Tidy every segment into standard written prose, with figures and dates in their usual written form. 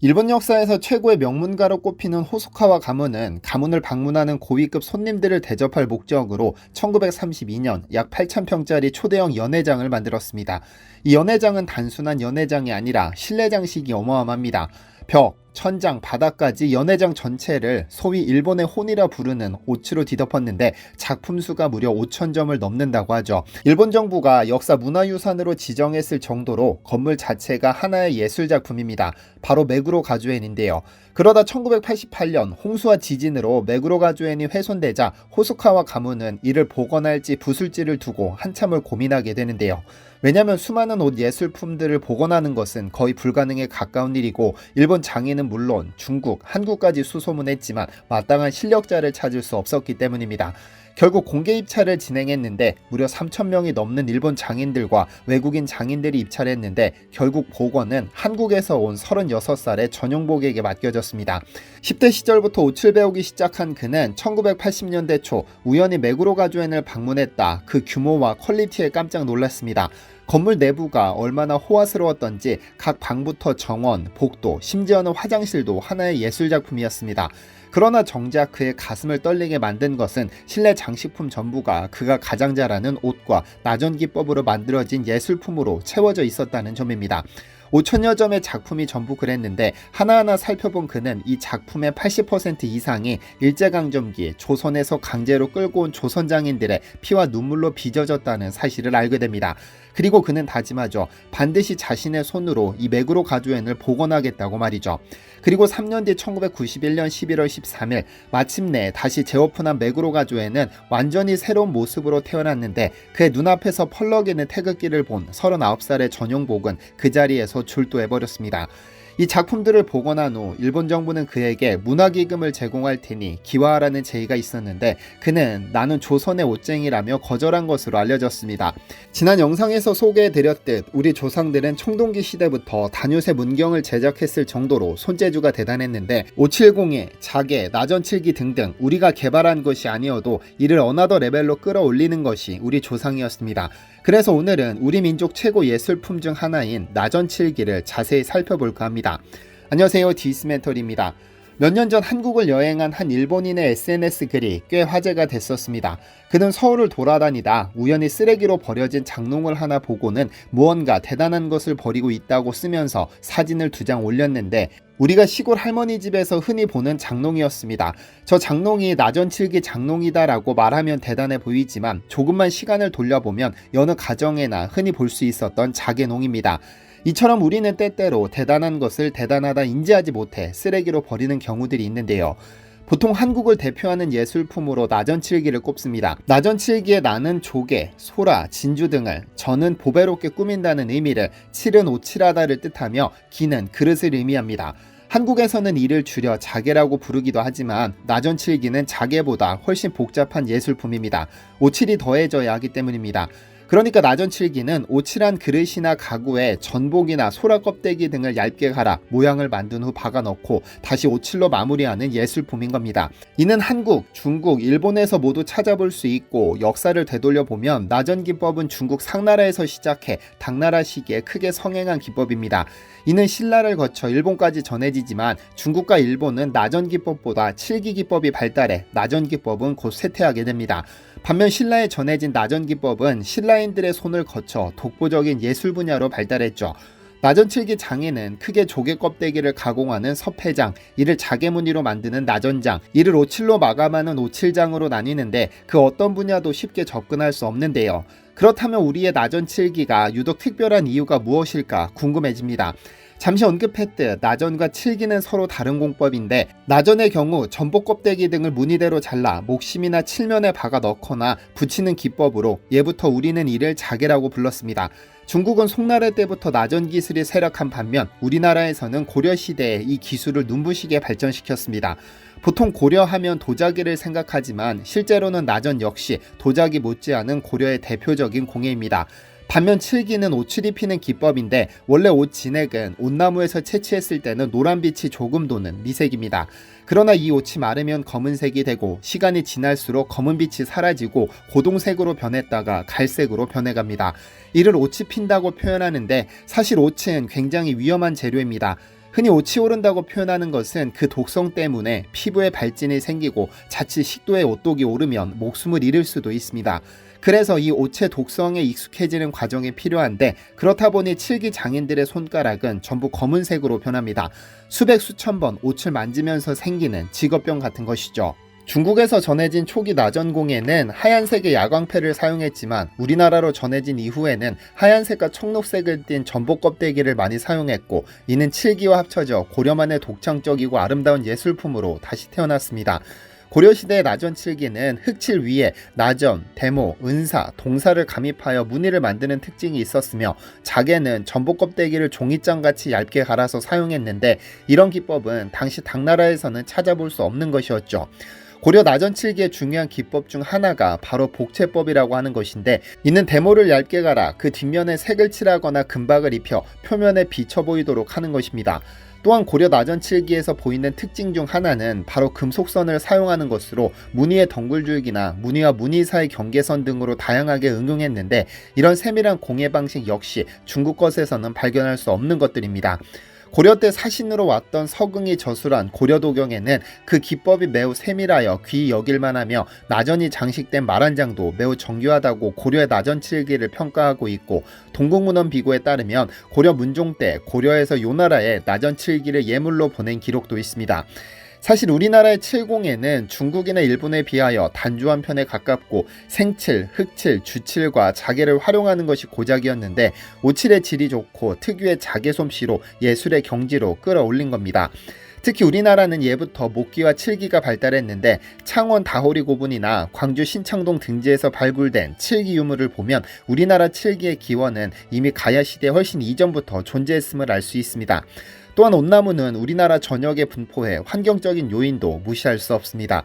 일본 역사에서 최고의 명문가로 꼽히는 호소카와 가문은 가문을 방문하는 고위급 손님들을 대접할 목적으로 1932년 약 8,000평짜리 초대형 연회장을 만들었습니다. 이 연회장은 단순한 연회장이 아니라 실내 장식이 어마어마합니다. 벽, 천장, 바닥까지 연회장 전체를 소위 일본의 혼이라 부르는 옷으로 뒤덮었는데 작품 수가 무려 5,000점을 넘는다고 하죠. 일본 정부가 역사 문화유산으로 지정했을 정도로 건물 자체가 하나의 예술작품입니다. 바로 메구로 가주엔인데요. 그러다 1988년 홍수와 지진으로 메구로 가주엔이 훼손되자 호소카와 가문은 이를 복원할지 부술지를 두고 한참을 고민하게 되는데요. 왜냐하면 수많은 옷 예술품들을 복원하는 것은 거의 불가능에 가까운 일이고 일본 장인은 물론 중국, 한국까지 수소문했지만 마땅한 실력자를 찾을 수 없었기 때문입니다. 결국 공개 입찰을 진행했는데 무려 3,000명이 넘는 일본 장인들과 외국인 장인들이 입찰했는데 결국 복원은 한국에서 온 36살의 전용복에게 맡겨졌습니다. 10대 시절부터 옷을 배우기 시작한 그는 1980년대 초 우연히 메구로 가주엔을 방문했다. 그 규모와 퀄리티에 깜짝 놀랐습니다. 건물 내부가 얼마나 호화스러웠던지 각 방부터 정원, 복도, 심지어는 화장실도 하나의 예술작품이었습니다. 그러나 정작 그의 가슴을 떨리게 만든 것은 실내 장식품 전부가 그가 가장 잘하는 옷과 나전기법으로 만들어진 예술품으로 채워져 있었다는 점입니다. 5천여 점의 작품이 전부 그랬는데 하나하나 살펴본 그는 이 작품의 80% 이상이 일제강점기 조선에서 강제로 끌고 온 조선장인들의 피와 눈물로 빚어졌다는 사실을 알게 됩니다. 그리고 그는 다짐하죠. 반드시 자신의 손으로 이 메구로 가주엔을 복원하겠다고 말이죠. 그리고 3년 뒤 1991년 11월 13일 마침내 다시 재오픈한 메구로 가주엔은 완전히 새로운 모습으로 태어났는데 그의 눈앞에서 펄럭이는 태극기를 본 39살의 전용복은 그 자리에서 출두해버렸습니다. 이 작품들을 복원한 후 일본 정부는 그에게 문화기금을 제공할 테니 기화하라는 제의가 있었는데 그는 나는 조선의 옷쟁이라며 거절한 것으로 알려졌습니다. 지난 영상에서 소개해드렸듯 우리 조상들은 청동기 시대부터 단요새 문경을 제작했을 정도로 손재주가 대단했는데 570에 자개, 나전칠기 등등 우리가 개발한 것이 아니어도 이를 어나더 레벨로 끌어올리는 것이 우리 조상이었습니다. 그래서 오늘은 우리 민족 최고 예술품 중 하나인 나전칠기를 자세히 살펴볼까 합니다. 안녕하세요, 디스멘털입니다. 몇 년 전 한국을 여행한 한 일본인의 SNS 글이 꽤 화제가 됐었습니다. 그는 서울을 돌아다니다 우연히 쓰레기로 버려진 장롱을 하나 보고는 무언가 대단한 것을 버리고 있다고 쓰면서 사진을 2장 올렸는데 우리가 시골 할머니 집에서 흔히 보는 장롱이었습니다. 저 장롱이 나전칠기 장롱이다라고 말하면 대단해 보이지만 조금만 시간을 돌려보면 여느 가정에나 흔히 볼 수 있었던 자개농입니다. 이처럼 우리는 때때로 대단한 것을 대단하다 인지하지 못해 쓰레기로 버리는 경우들이 있는데요. 보통 한국을 대표하는 예술품으로 나전칠기를 꼽습니다. 나전칠기의 나는 조개, 소라, 진주 등을, 전은 보배롭게 꾸민다는 의미를, 칠은 오칠하다를 뜻하며 기는 그릇을 의미합니다. 한국에서는 이를 줄여 자개라고 부르기도 하지만 나전칠기는 자개보다 훨씬 복잡한 예술품입니다. 오칠이 더해져야 하기 때문입니다. 그러니까 나전칠기는 오칠한 그릇이나 가구에 전복이나 소라 껍데기 등을 얇게 갈아 모양을 만든 후 박아 넣고 다시 오칠로 마무리하는 예술품인 겁니다. 이는 한국, 중국, 일본에서 모두 찾아볼 수 있고 역사를 되돌려 보면 나전기법은 중국 상나라에서 시작해 당나라 시기에 크게 성행한 기법입니다. 이는 신라를 거쳐 일본까지 전해지지만 중국과 일본은 나전기법보다 칠기기법이 발달해 나전기법은 곧 쇠퇴하게 됩니다. 반면 신라에 전해진 나전기법은 신라인들의 손을 거쳐 독보적인 예술 분야로 발달했죠. 나전칠기 장에는 크게 조개 껍데기를 가공하는 서패장, 이를 자개무늬로 만드는 나전장, 이를 오칠로 마감하는 오칠장으로 나뉘는데 그 어떤 분야도 쉽게 접근할 수 없는데요. 그렇다면 우리의 나전칠기가 유독 특별한 이유가 무엇일까 궁금해집니다. 잠시 언급했듯 나전과 칠기는 서로 다른 공법인데 나전의 경우 전복 껍데기 등을 무늬대로 잘라 목심이나 칠면에 박아 넣거나 붙이는 기법으로 예부터 우리는 이를 자개라고 불렀습니다. 중국은 송나라 때부터 나전 기술이 쇠락한 반면 우리나라에서는 고려시대에 이 기술을 눈부시게 발전시켰습니다. 보통 고려하면 도자기를 생각하지만 실제로는 나전 역시 도자기 못지않은 고려의 대표적인 공예입니다. 반면 칠기는 옷을 입히는 기법인데 원래 옷 진액은 옷나무에서 채취했을 때는 노란빛이 조금 도는 미색입니다. 그러나 이 옷이 마르면 검은색이 되고 시간이 지날수록 검은빛이 사라지고 고동색으로 변했다가 갈색으로 변해갑니다. 이를 옷이 핀다고 표현하는데 사실 옷은 굉장히 위험한 재료입니다. 흔히 옷이 오른다고 표현하는 것은 그 독성 때문에 피부에 발진이 생기고 자칫 식도에 오똑이 오르면 목숨을 잃을 수도 있습니다. 그래서 이 옷의 독성에 익숙해지는 과정이 필요한데, 그렇다 보니 칠기 장인들의 손가락은 전부 검은색으로 변합니다. 수백 수천 번 옷을 만지면서 생기는 직업병 같은 것이죠. 중국에서 전해진 초기 나전공예는 하얀색의 야광패를 사용했지만, 우리나라로 전해진 이후에는 하얀색과 청록색을 띤 전복 껍데기를 많이 사용했고, 이는 칠기와 합쳐져 고려만의 독창적이고 아름다운 예술품으로 다시 태어났습니다. 고려시대의 나전칠기는 흑칠 위에 나전, 대모, 은사, 동사를 감입하여 무늬를 만드는 특징이 있었으며, 자개는 전복 껍데기를 종이장같이 얇게 갈아서 사용했는데, 이런 기법은 당시 당나라에서는 찾아볼 수 없는 것이었죠. 고려 나전칠기의 중요한 기법 중 하나가 바로 복채법이라고 하는 것인데, 이는 대모를 얇게 갈아 그 뒷면에 색을 칠하거나 금박을 입혀 표면에 비쳐 보이도록 하는 것입니다. 또한 고려 나전칠기에서 보이는 특징 중 하나는 바로 금속선을 사용하는 것으로, 무늬의 덩굴줄기나 무늬와 무늬 사이 경계선 등으로 다양하게 응용했는데, 이런 세밀한 공예 방식 역시 중국 것에서는 발견할 수 없는 것들입니다. 고려 때 사신으로 왔던 서긍이 저술한 고려도경에는 그 기법이 매우 세밀하여 귀히 여길만하며, 나전이 장식된 말한장도 매우 정교하다고 고려의 나전칠기를 평가하고 있고, 동국문헌 비고에 따르면 고려 문종 때 고려에서 요나라에 나전칠기를 예물로 보낸 기록도 있습니다. 사실 우리나라의 칠공예는 중국이나 일본에 비하여 단조한 편에 가깝고, 생칠, 흑칠, 주칠과 자개를 활용하는 것이 고작이었는데, 오칠의 질이 좋고 특유의 자개 솜씨로 예술의 경지로 끌어올린 겁니다. 특히 우리나라는 예부터 목기와 칠기가 발달했는데, 창원 다호리 고분이나 광주 신창동 등지에서 발굴된 칠기 유물을 보면 우리나라 칠기의 기원은 이미 가야시대 훨씬 이전부터 존재했음을 알 수 있습니다. 또한 온나무는 우리나라 전역에 분포해 환경적인 요인도 무시할 수 없습니다.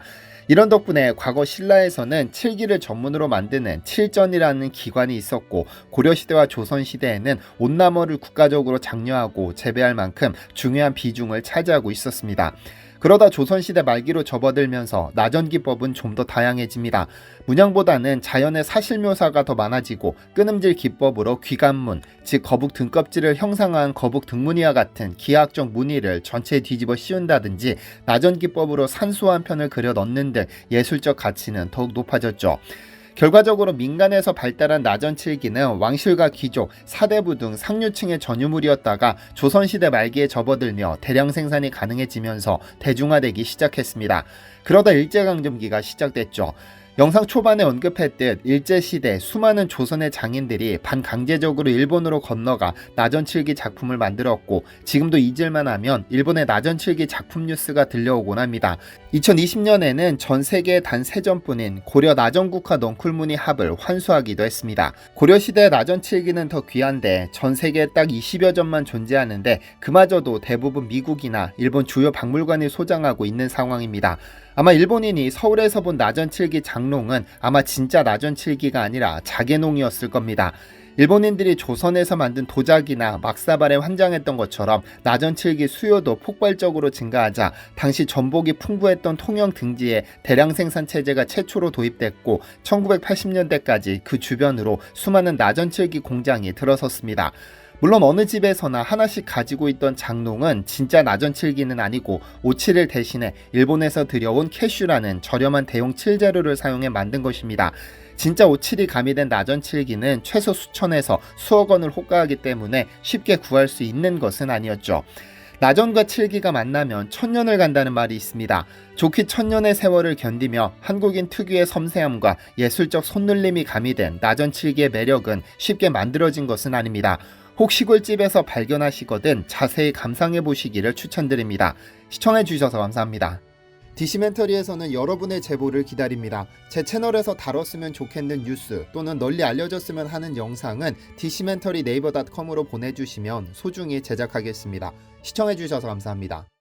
이런 덕분에 과거 신라에서는 칠기를 전문으로 만드는 칠전이라는 기관이 있었고, 고려시대와 조선시대에는 온나무를 국가적으로 장려하고 재배할 만큼 중요한 비중을 차지하고 있었습니다. 그러다 조선시대 말기로 접어들면서 나전기법은 좀 더 다양해집니다. 문양보다는 자연의 사실묘사가 더 많아지고, 끊음질 기법으로 귀간문, 즉 거북 등껍질을 형상화한 거북 등무늬와 같은 기하학적 무늬를 전체에 뒤집어 씌운다든지, 나전기법으로 산수한 편을 그려 넣는 등 예술적 가치는 더욱 높아졌죠. 결과적으로 민간에서 발달한 나전칠기는 왕실과 귀족, 사대부 등 상류층의 전유물이었다가 조선시대 말기에 접어들며 대량 생산이 가능해지면서 대중화되기 시작했습니다. 그러다 일제강점기가 시작됐죠. 영상 초반에 언급했듯 일제시대 수많은 조선의 장인들이 반강제적으로 일본으로 건너가 나전칠기 작품을 만들었고, 지금도 잊을만 하면 일본의 나전칠기 작품 뉴스가 들려오곤 합니다. 2020년에는 전 세계에 단 3점뿐인 고려 나전국화 넝쿨무늬 합을 환수하기도 했습니다. 고려시대의 나전칠기는 더 귀한데 전 세계에 딱 20여 점만 존재하는데, 그마저도 대부분 미국이나 일본 주요 박물관이 소장하고 있는 상황입니다. 아마 일본인이 서울에서 본 나전칠기 장롱은 아마 진짜 나전칠기가 아니라 자개농이었을 겁니다. 일본인들이 조선에서 만든 도자기나 막사발에 환장했던 것처럼 나전칠기 수요도 폭발적으로 증가하자 당시 전복이 풍부했던 통영 등지에 대량 생산 체제가 최초로 도입됐고, 1980년대까지 그 주변으로 수많은 나전칠기 공장이 들어섰습니다. 물론 어느 집에서나 하나씩 가지고 있던 장롱은 진짜 나전칠기는 아니고, 오칠을 대신에 일본에서 들여온 캐슈라는 저렴한 대용 칠재료를 사용해 만든 것입니다. 진짜 오칠이 가미된 나전칠기는 최소 수천에서 수억 원을 호가하기 때문에 쉽게 구할 수 있는 것은 아니었죠. 나전과 칠기가 만나면 천년을 간다는 말이 있습니다. 좋기 천년의 세월을 견디며 한국인 특유의 섬세함과 예술적 손놀림이 가미된 나전칠기의 매력은 쉽게 만들어진 것은 아닙니다. 혹 시골집에서 발견하시거든 자세히 감상해 보시기를 추천드립니다. 시청해 주셔서 감사합니다. 디시멘터리에서는 여러분의 제보를 기다립니다. 제 채널에서 다뤘으면 좋겠는 뉴스 또는 널리 알려졌으면 하는 영상은 디시멘터리 네이버.com으로 보내주시면 소중히 제작하겠습니다. 시청해 주셔서 감사합니다.